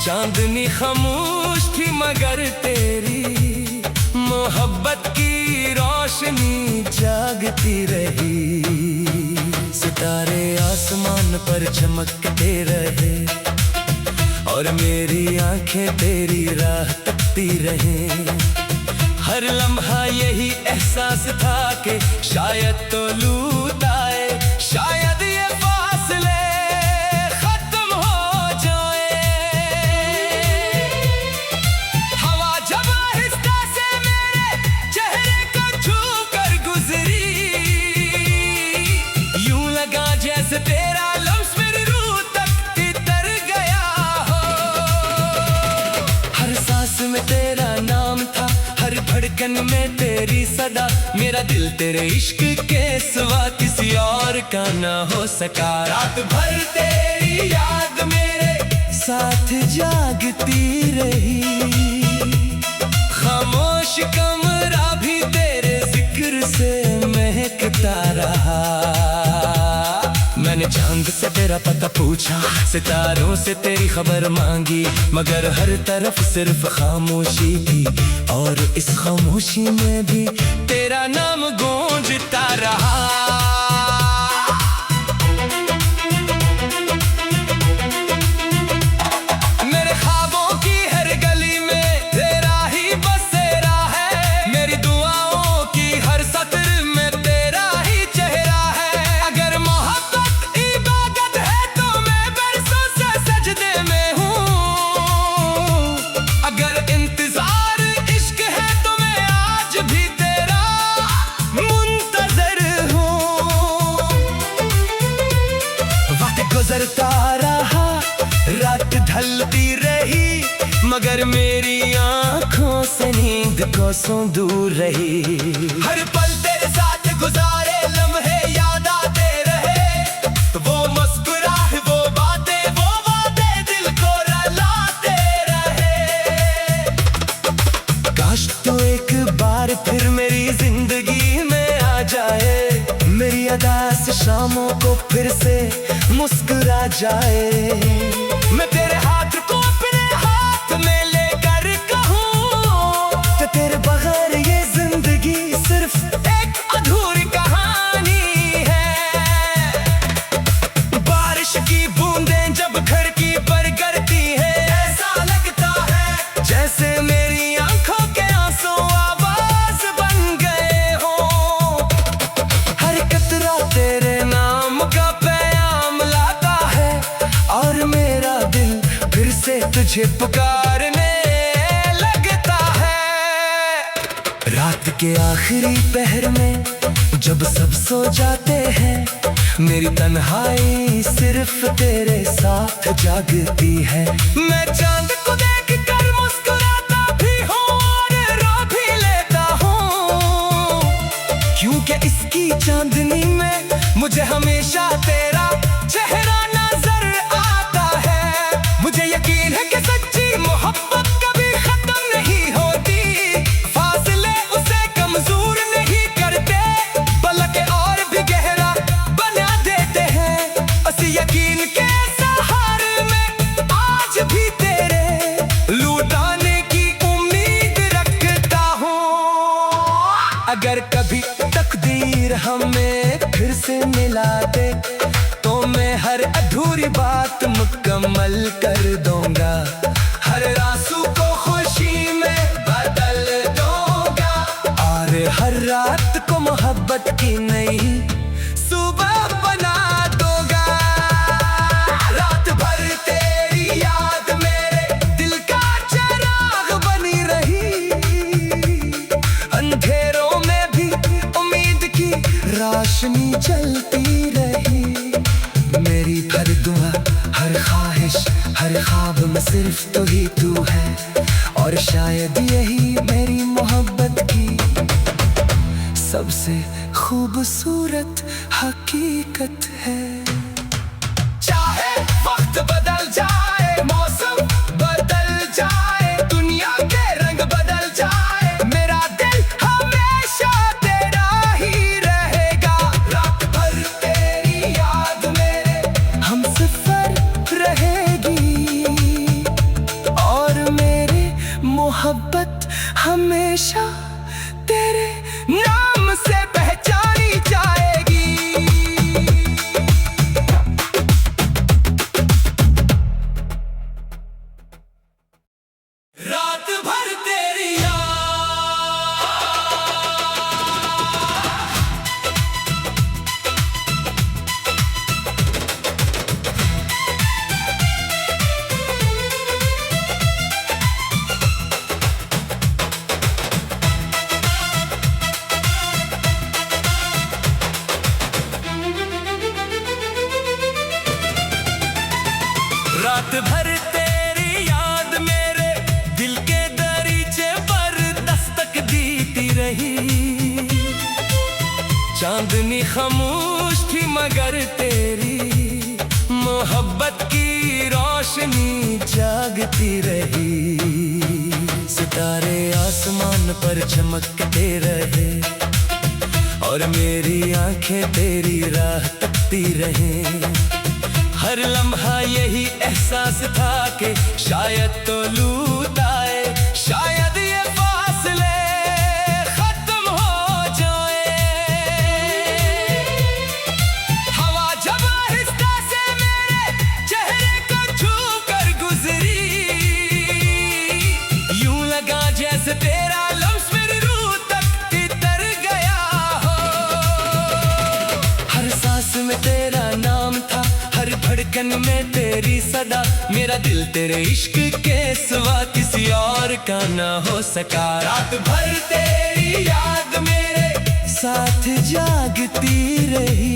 चांदनी खामोश थी मगर तेरी मोहब्बत की रोशनी जागती रही। सितारे आसमान पर चमकते रहे और मेरी आंखें तेरी राह तकती रहे। हर लम्हा यही एहसास था कि शायद तो लूट आए, शायद ये फासले खत्म हो जाए। हवा जब आहिस्ता से मेरे चेहरे को छू कर गुजरी, यूं लगा जैसे तेरा लफ्ज़ मेरी रूह तक इतर गया हो। हर सांस में तेरा नाम था, हर धड़कन में तेरी सदा। मेरा दिल तेरे इश्क के सिवा किसी और का ना हो सका। रात भर तेरी याद मेरे साथ जागती रही, खामोश कमरा भी तेरे जिक्र से महकता रहा। मैंने चांद से तेरा पता पूछा, सितारों से तेरी खबर मांगी, मगर हर तरफ सिर्फ खामोशी थी और इस खामोशी में भी तेरा नाम गूंजता रहा। मेरे ख्वाबों की हर गली में तेरा ही बसेरा है, मेरी दुआओं की हर सत्र में तेरा ही चेहरा है। अगर मोहब्बत इबादत है तो मैं बरसों से सजदे में हूँ, अगर इंतजार इश्क है तो मैं आज भी तेरा मुंतजर हूँ। वक्त गुजरता रहा, रात ढलती रही, मगर मेरी आंखों से नींद कोसों दूर रही। हर पल तेरे साथ गुजारे लम्हे याद आते रहे, वो मुस्कुराहट, वो बातें, वो वादे दिल को रुलाते रहे। काश तो एक बार फिर मेरी जिंदगी में आ जाए, मेरी अदा से शामों को फिर से मुस्कुरा जाए। मैं तेरे हाथ को अपने हाथ में लेकर कहूँ कि तेरे बगैर ये जिंदगी सिर्फ एक अधूरी कहानी है। बारिश की बूंदें जब खिड़की पर गिरती है, ऐसा लगता है जैसे मेरी आंखों के आंसू आवाज बन गए हो। हर कतरा तेरे नाम का पैगाम लाता है और मेरा दिल फिर से तुझे पुकारने लगता है। रात के आखिरी पहर में जब सब सो जाते हैं, मेरी तन्हाई सिर्फ तेरे साथ जागती है। मैं चांद को देख कर मुस्कुराता भी हूँ और रो भी लेता हूँ, क्योंकि इसकी चांदनी में मुझे हमेशा तेरा चेहरा नजर आता है। मुझे यकीन है कि सच्ची मोहब्बत कभी खत्म नहीं होती, फासले उसे कमजोर नहीं करते बल्कि और भी गहरा बना देते हैं। उसी यकीन के सहारे में आज भी तेरे लौटाने की उम्मीद रखता हूँ। अगर कभी तकदीर हमें फिर से मिला दे तो मैं हर अधूरी बात मुकम्मल कर दूंगा, हर आंसू को खुशी में बदल दूंगा और हर रात को मोहब्बत की नई सुबह बना दूंगा। रात भर तेरी याद मेरे दिल का चिराग बनी रही, अंधेरों में भी उम्मीद की रोशनी जलती रही। मेरी हर दुआ, हर ख्वाहिश, हर ख्वाब में सिर्फ तो ही तू है, और शायद यही मेरी मोहब्बत की सबसे खूबसूरत हकीकत है। चाहे वक्त बदल जाए, मौसम बदल जाए, दुनिया के रंग बदल जाए, मेरा दिल हमेशा तेरा ही रहेगा। रात भर तेरी याद मेरे हम सफर रहेगी, रात भर तेरी याद मेरे दिल के दरीचे पर दस्तक देती रही। चांदनी खामोश थी मगर तेरी मोहब्बत की रोशनी जागती रही। सितारे आसमान पर चमकते रहे और मेरी आंखें तेरी राह तकती रहे। हर लम्हा यही एहसास था कि शायद तो लूट आए, शायद ये फासले खत्म हो जाए। हवा जब आहिस्ता से मेरे चेहरे को छू कर गुजरी, यूं लगा जैसे तेरा लम्स मेरी रूह तक इतर गया हो। हर सांस में तेरा नाम था, हर धड़कन में तेरी सदा। मेरा दिल तेरे इश्क के सिवा किसी और का ना हो सका। रात भर तेरी याद मेरे साथ जागती रही।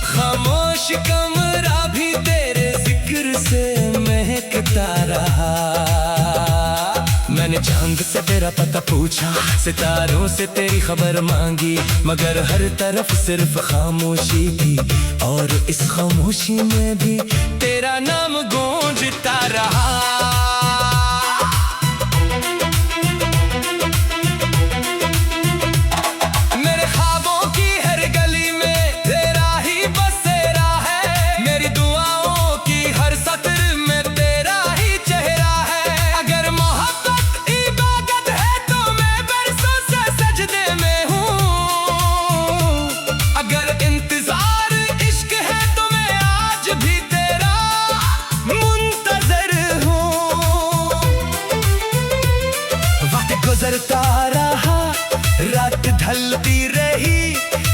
खामोश कमरा भी तेरे जिक्र से महकता रहा। मैंने चांद से तेरा पता पूछा, सितारों से तेरी खबर मांगी, मगर हर तरफ सिर्फ खामोशी थी और इस खामोशी में भी तेरा नाम गूंजता रहा। मेरे ख्वाबों की हर गली में तेरा ही बसेरा है। मेरी दुआओं की हर सतर में तेरा ही चेहरा है। अगर मोहब्बत इबादत है तो मैं बरसों से सजदे में हूँ। अगर इंतजार इश्क है तो मैं आज भी तेरा मुंतजर हूँ। वक्त गुजरता रहा, रात ढलती रही,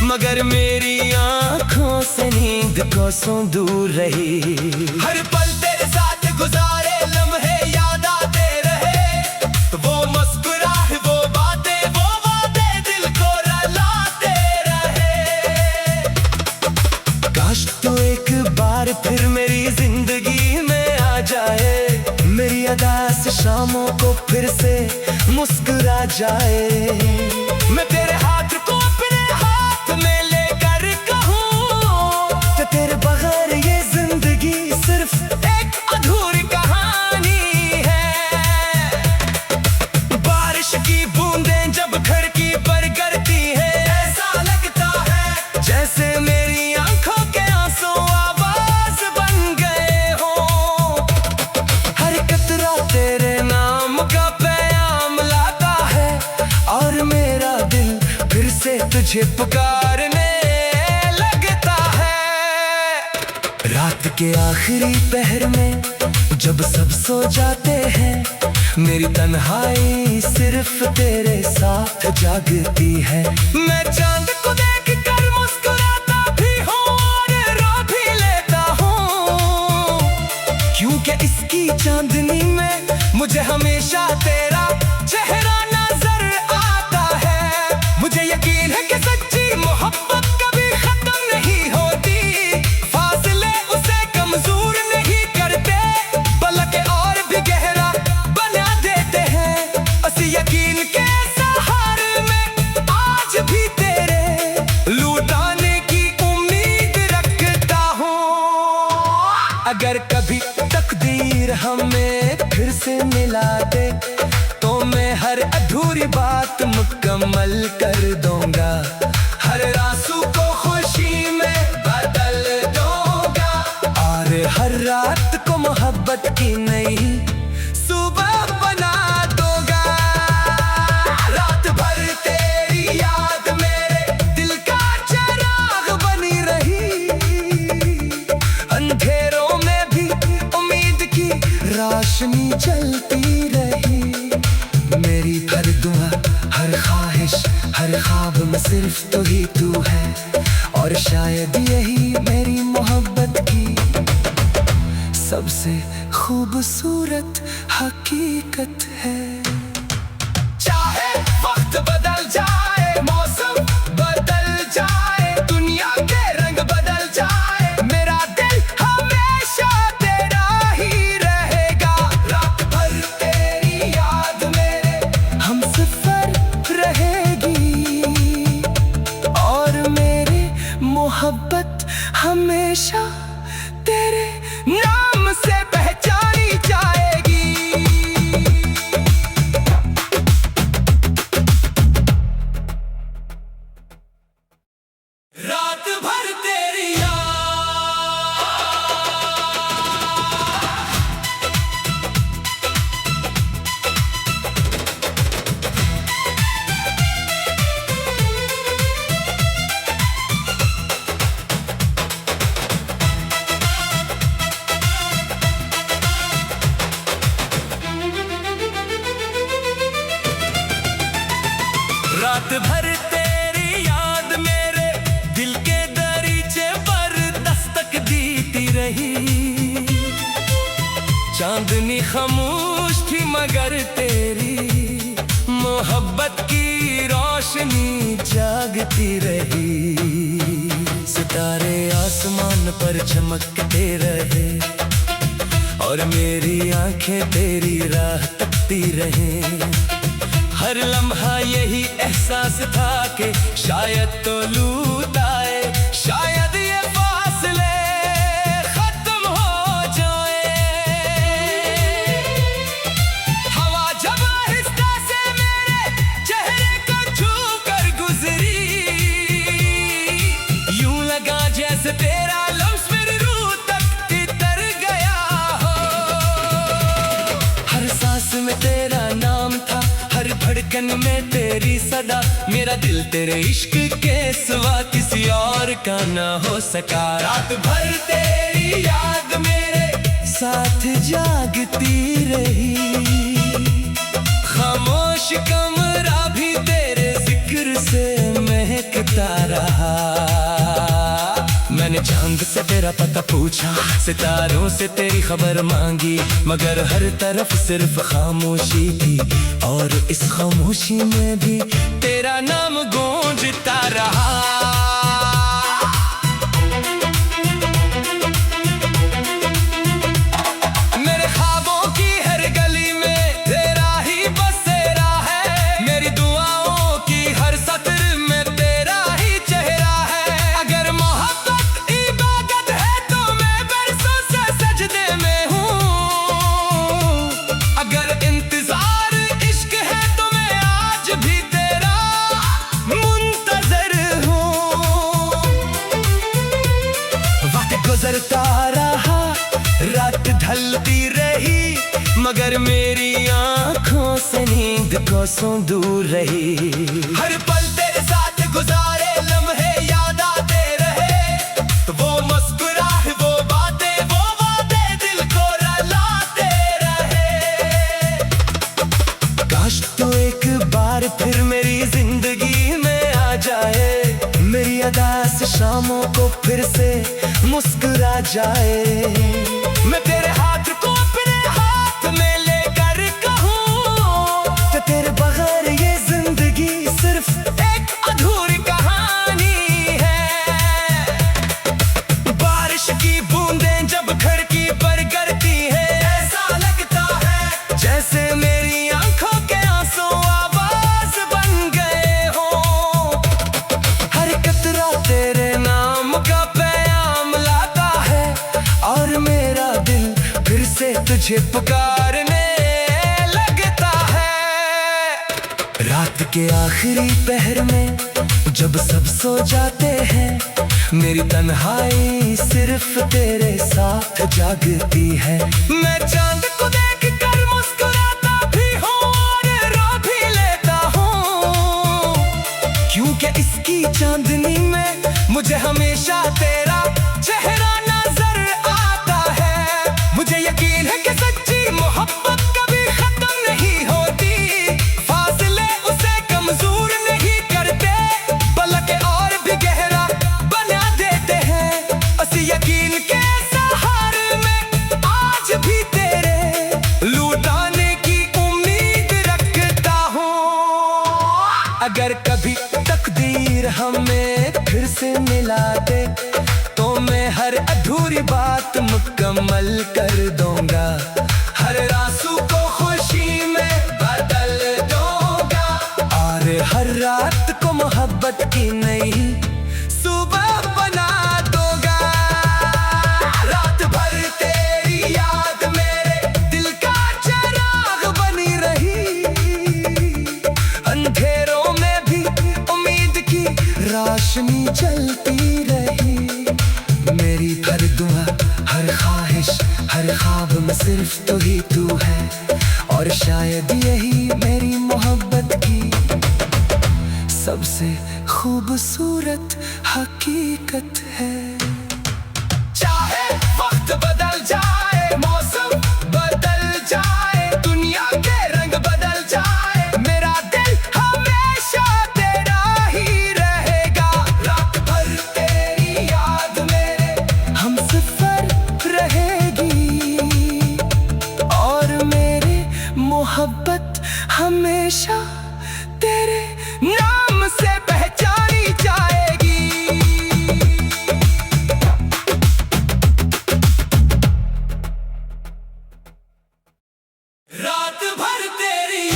मगर मेरी आंखों से नींद कोसों दूर रही। हर पल तेरे साथ गुजारे लम्हे याद आते रहे। वो मुस्कुराहट, वो बातें, वो वादे दिल को रुलाते रहे। काश तो एक बार फिर मेरी जिंदगी में आ जाए, मेरी अदा से शामों को फिर से मुस्कुरा जाए। मैं तेरे हाथ को अपने हाथ में लेकर कहूँ तो तेरे बगैर ये जिंदगी सिर्फ एक अधूरी कहानी है। बारिश की बूंदें जब खिड़की पर गिरती है, ऐसा लगता है जैसे मेरी आंखों के आंसू आवाज बन गए हो। हर कतरा तेरे नाम का पैगाम लाता है और मेरा दिल फिर से तुझे पुकारने लगता है। रात के आखिरी पहर में जब सब सो जाते हैं, मेरी तन्हाई सिर्फ तेरे साथ जागती है। मैं चांद को देख कर मुस्कुराता भी हूँ और रो भी लेता हूँ, क्योंकि इसकी चांदनी में मुझे हमेशा तेरा चेहरा नजर आता है। मुझे यकीन है कि सच्ची मोहब्बत कभी खत्म नहीं होती। फासले उसे कमजोर नहीं करते, बल्कि और भी गहरा बना देते हैं। उसी यकीन के सहारे में आज भी तेरे लौटाने की उम्मीद रखता हूँ। अगर कभी तकदीर हमें फिर से मिला दे तो मैं हर अधूरी बात मुकम्मल कर दूंगा। हर आंसू को खुशी में बदल दूंगा और हर रात को मोहब्बत की नई सुबह बना दूंगा। रात भर तेरी याद मेरे दिल का चिराग बनी रही। अंधेरों में भी उम्मीद की रोशनी जलती रही। मेरी हर दुआ, हर ख्वाहिश, हर ख्वाब में सिर्फ तू ही तू है और शायद यही मेरी मोहब्बत की सबसे खूबसूरत हकीकत है। चाहे वक्त बदल जाए, मौसम बदल जाए, दुनिया के रंग बदल जाए, मेरा दिल हमेशा तेरे मोहब्बत हमेशा तेरे नाम से पहचानी जाएगी। रात भर तेरी रात भर तेरी याद मेरे दिल के दरीचे पर दस्तक देती रही। चांदनी खामोश थी मगर तेरी मोहब्बत की रोशनी जागती रही। सितारे आसमान पर चमकते रहे और मेरी आंखें तेरी राह तकती रहे। हर लम्हा यही एहसास था कि शायद तो लूट आए, शायद ये फासले खत्म हो जाए। हवा जब आहिस्ता से मेरे चेहरे को छू कर गुजरी, यूं लगा जैसे तेरा लफ्ज़ मेरी रूह तक इतर गया हो। हर सांस में तेरा नाम था, हर धड़कन में तेरी सदा। मेरा दिल तेरे इश्क के सिवा किसी और का ना हो सका। रात भर तेरी याद मेरे साथ जागती रही। खामोश कमरा भी तेरे जिक्र से महकता रहा। मैंने चांद से तेरा पता पूछा, सितारों से तेरी खबर मांगी, मगर हर तरफ सिर्फ खामोशी थी और इस खामोशी में भी तेरा नाम गूंजता रहा। मेरे ख्वाबों की हर गली में तेरा ही बसेरा है। मेरी दुआओं की हर सतर में तेरा ही चेहरा है। अगर मोहब्बत इबादत है तो मैं बरसों से सजदे में हूँ। अगर इंतजार इश्क है तो मैं आज भी तेरा मुंतजर हूँ। वक्त गुजरता रहा, रात ढलती रही, मगर मेरी आंखों से नींद कोसों दूर रही। हर पल तेरे साथ गुजारे लम्हे याद आते रहे। तो वो मुस्कुराहट, वो बातें, वो वादे दिल को रुलाते रहे। काश तो एक बार फिर मेरी जिंदगी में आ जाए, मेरी अदा से शामों को फिर से मुस्कुरा जाए। मैं तेरे हाथ को अपने हाथ में लेकर कहूँ कि तेरे बगैर ये जिंदगी सिर्फ एक अधूरी कहानी है। बारिश की बूंदें जब खिड़की पर गिरती है, ऐसा लगता है जैसे मेरी आंखों के आंसू आवाज बन गए हो। हर कतरा तेरे नाम का पैगाम लाता है और मेरा दिल फिर से तुझे पुकारने लगता है। रात के आखिरी पहर में जब सब सो जाते हैं, मेरी तन्हाई सिर्फ तेरे साथ जागती है। मैं चांद को देख कर मुस्कुराता भी हूँ और रो भी लेता हूँ, क्योंकि इसकी चांदनी में मुझे हमेशा तेरा चेहरा नजर आता है। मुझे यकीन है कि सच्ची मोहब्बत कभी खत्म नहीं होती। फासले उसे कमजोर नहीं करते, बल्कि और भी गहरा बना देते हैं। उसी यकीन के सहारे में आज भी तेरे लौटाने की उम्मीद रखता हूँ। अगर कभी तकदीर हमें फिर से मिला दे तो मैं हर अधूरी बात मुकम्मल कर दूंगा। हर आंसू को खुशी में बदल दूंगा और हर रात को मोहब्बत की नई सुबह बना चलती रही। मेरी हर दुआ, हर ख्वाहिश, हर ख्वाब में सिर्फ तू ही तू है, और शायद यही मेरी मोहब्बत की सबसे खूबसूरत हकीकत है। चाहे वक्त बदल जाए, मौसम बदल जाए, दुनिया के रंग बदल जाए, मेरा दिल हमेशा तेरा ही रहेगा। रात भर तेरी याद मेरे हमसफर रहेगी, और मेरी मोहब्बत हमेशा तेरे नाम से पहचानी जाएगी। रात भर तेरी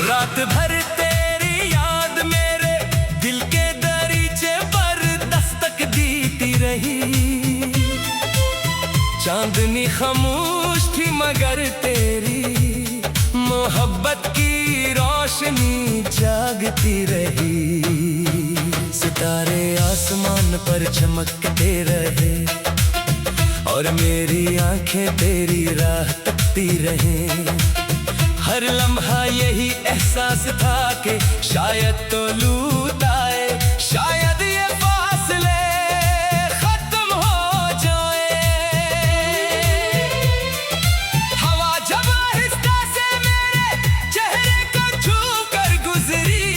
रात भर तेरी याद मेरे दिल के दरीचे पर दस्तक देती रही। चांदनी खामोश थी मगर तेरी मोहब्बत की रोशनी जागती रही। सितारे आसमान पर चमकते रहे, और मेरी आंखें तेरी राह तकती रहे। हर लम्हा यही एहसास था कि शायद तो लूट आए, शायद ये फासले खत्म हो जाए। हवा जब आहिस्ता से मेरे चेहरे को छू कर गुजरी,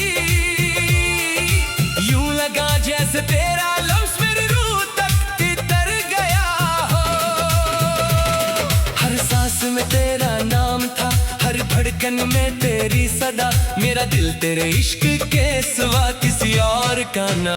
यूं लगा जैसे तेरा लम्स मेरी रूह तक उतर गया हो। हर सांस में तेरा नाम था, हर धड़कन में तेरी सदा, मेरा दिल तेरे इश्क के सिवा किसी और का ना।